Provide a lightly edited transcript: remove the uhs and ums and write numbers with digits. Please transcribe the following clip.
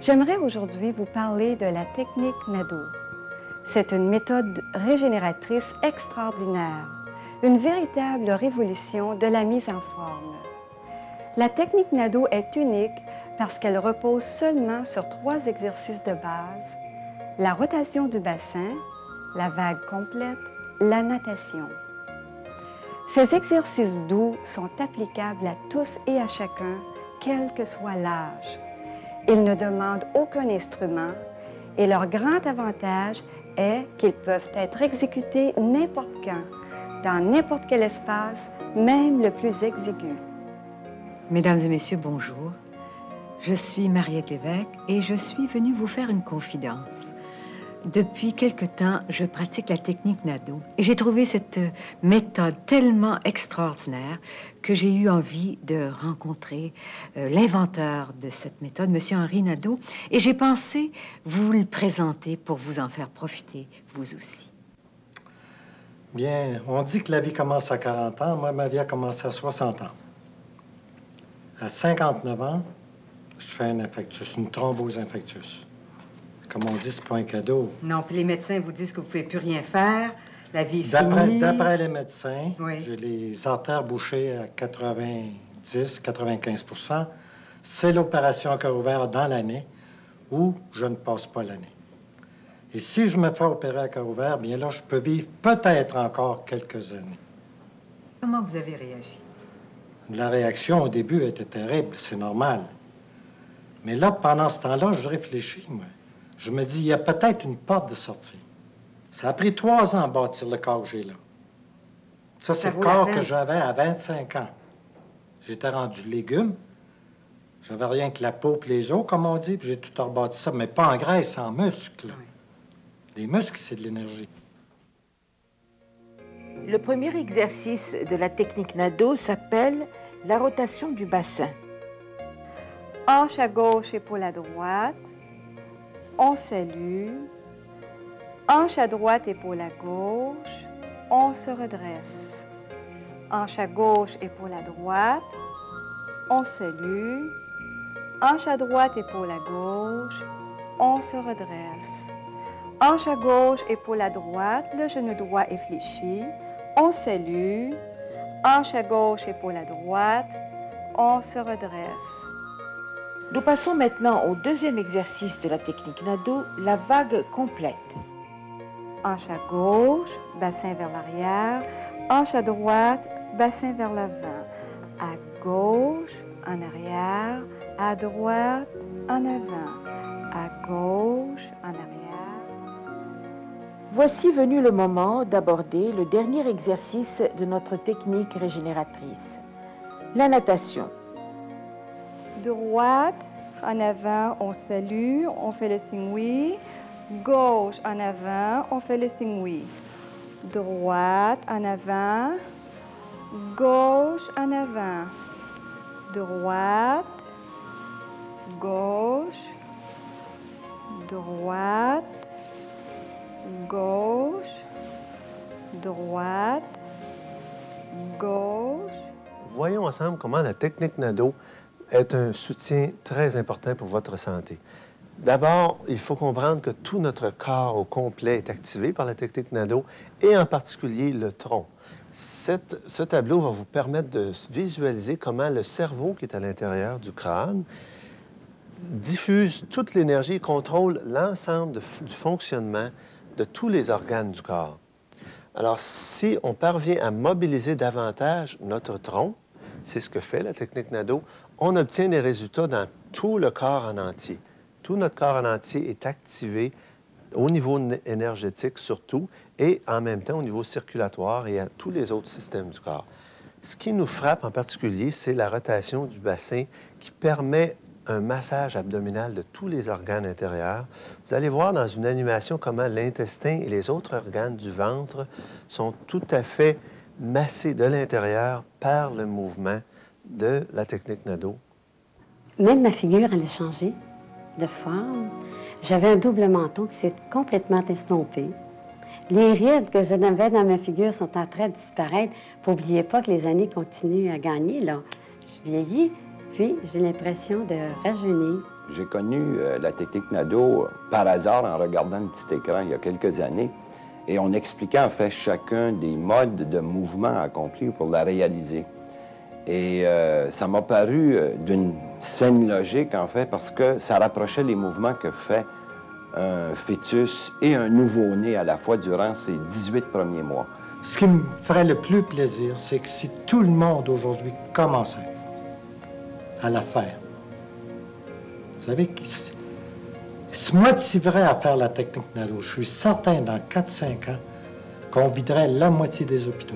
J'aimerais aujourd'hui vous parler de la technique Nadeau. C'est une méthode régénératrice extraordinaire, une véritable révolution de la mise en forme. La technique Nadeau est unique parce qu'elle repose seulement sur 3 exercices de base: la rotation du bassin, la vague complète, la natation. Ces exercices doux sont applicables à tous et à chacun, quel que soit l'âge. Ils ne demandent aucun instrument et leur grand avantage est qu'ils peuvent être exécutés n'importe quand, dans n'importe quel espace, même le plus exigu. Mesdames et messieurs, bonjour. Je suis Mariette Lévesque et je suis venue vous faire une confidence. Depuis quelque temps, je pratique la technique Nadeau et j'ai trouvé cette méthode tellement extraordinaire que j'ai eu envie de rencontrer l'inventeur de cette méthode, M. Henri Nadeau, et j'ai pensé vous le présenter pour vous en faire profiter, vous aussi. Bien, on dit que la vie commence à 40 ans. Moi, ma vie a commencé à 60 ans. À 59 ans, je fais un infectus, une thrombose infectus. Comme on dit, c'est pas un cadeau. Non, puis les médecins vous disent que vous pouvez plus rien faire, la vie est finie. D'après les médecins, oui. J'ai les artères bouchées à 90-95 %. C'est l'opération à cœur ouvert dans l'année où je ne passe pas l'année. Et si je me fais opérer à cœur ouvert, bien là, je peux vivre peut-être encore quelques années. Comment vous avez réagi? La réaction au début était terrible, c'est normal. Mais là, pendant ce temps-là, je réfléchis, moi. Je me dis, il y a peut-être une porte de sortie. Ça a pris 3 ans à bâtir le corps que j'ai là. Ça, c'est le corps que j'avais à 25 ans. J'étais rendu légume. J'avais rien que la peau et les os, comme on dit, puis j'ai tout rebâti ça, mais pas en graisse, en muscles. Oui. Les muscles, c'est de l'énergie. Le premier exercice de la technique Nadeau s'appelle la rotation du bassin. Hanche à gauche, épaule à droite. On salue. Hanche à droite, épaule à gauche. On se redresse. Hanche à gauche, épaule à droite. On salue. Hanche à droite, épaule à gauche. On se redresse. Hanche à gauche, épaule à droite. Le genou droit est fléchi. On salue. Hanche à gauche, épaule à droite. On se redresse. Nous passons maintenant au deuxième exercice de la technique Nadeau, la vague complète. Hanche à gauche, bassin vers l'arrière. Hanche à droite, bassin vers l'avant. À gauche, en arrière. À droite, en avant. À gauche, en arrière. Voici venu le moment d'aborder le dernier exercice de notre technique régénératrice, la natation. Droite, en avant, on salue, on fait le signe oui. Gauche, en avant, on fait le signe oui. Droite, en avant. Gauche, en avant. Droite. Gauche. Droite. Gauche. Droite. Gauche. Voyons ensemble comment la technique Nadeau est un soutien très important pour votre santé. D'abord, il faut comprendre que tout notre corps au complet est activé par la technique Nadeau et en particulier le tronc. Ce tableau va vous permettre de visualiser comment le cerveau qui est à l'intérieur du crâne diffuse toute l'énergie et contrôle l'ensemble du fonctionnement de tous les organes du corps. Alors, si on parvient à mobiliser davantage notre tronc, c'est ce que fait la technique Nadeau, on obtient des résultats dans tout le corps en entier. Tout notre corps en entier est activé au niveau énergétique surtout et en même temps au niveau circulatoire et à tous les autres systèmes du corps. Ce qui nous frappe en particulier, c'est la rotation du bassin qui permet un massage abdominal de tous les organes intérieurs. Vous allez voir dans une animation comment l'intestin et les autres organes du ventre sont tout à fait massés de l'intérieur par le mouvement de la technique Nadeau. Même ma figure, elle a changé de forme. J'avais un double menton qui s'est complètement estompé. Les rides que j'avais dans ma figure sont en train de disparaître. N'oubliez pas que les années continuent à gagner, là. Je vieillis, puis j'ai l'impression de rajeunir. J'ai connu la technique NADO par hasard en regardant le petit écran il y a quelques années et on expliquait en fait chacun des modes de mouvement accomplis pour la réaliser. Et ça m'a paru d'une saine logique en fait parce que ça rapprochait les mouvements que fait un fœtus et un nouveau-né à la fois durant ses 18 premiers mois. Ce qui me ferait le plus plaisir, c'est que si tout le monde aujourd'hui commençait à la faire, vous savez, qui se motiverait à faire la technique NADO. Je suis certain, dans 4-5 ans, qu'on viderait la moitié des hôpitaux.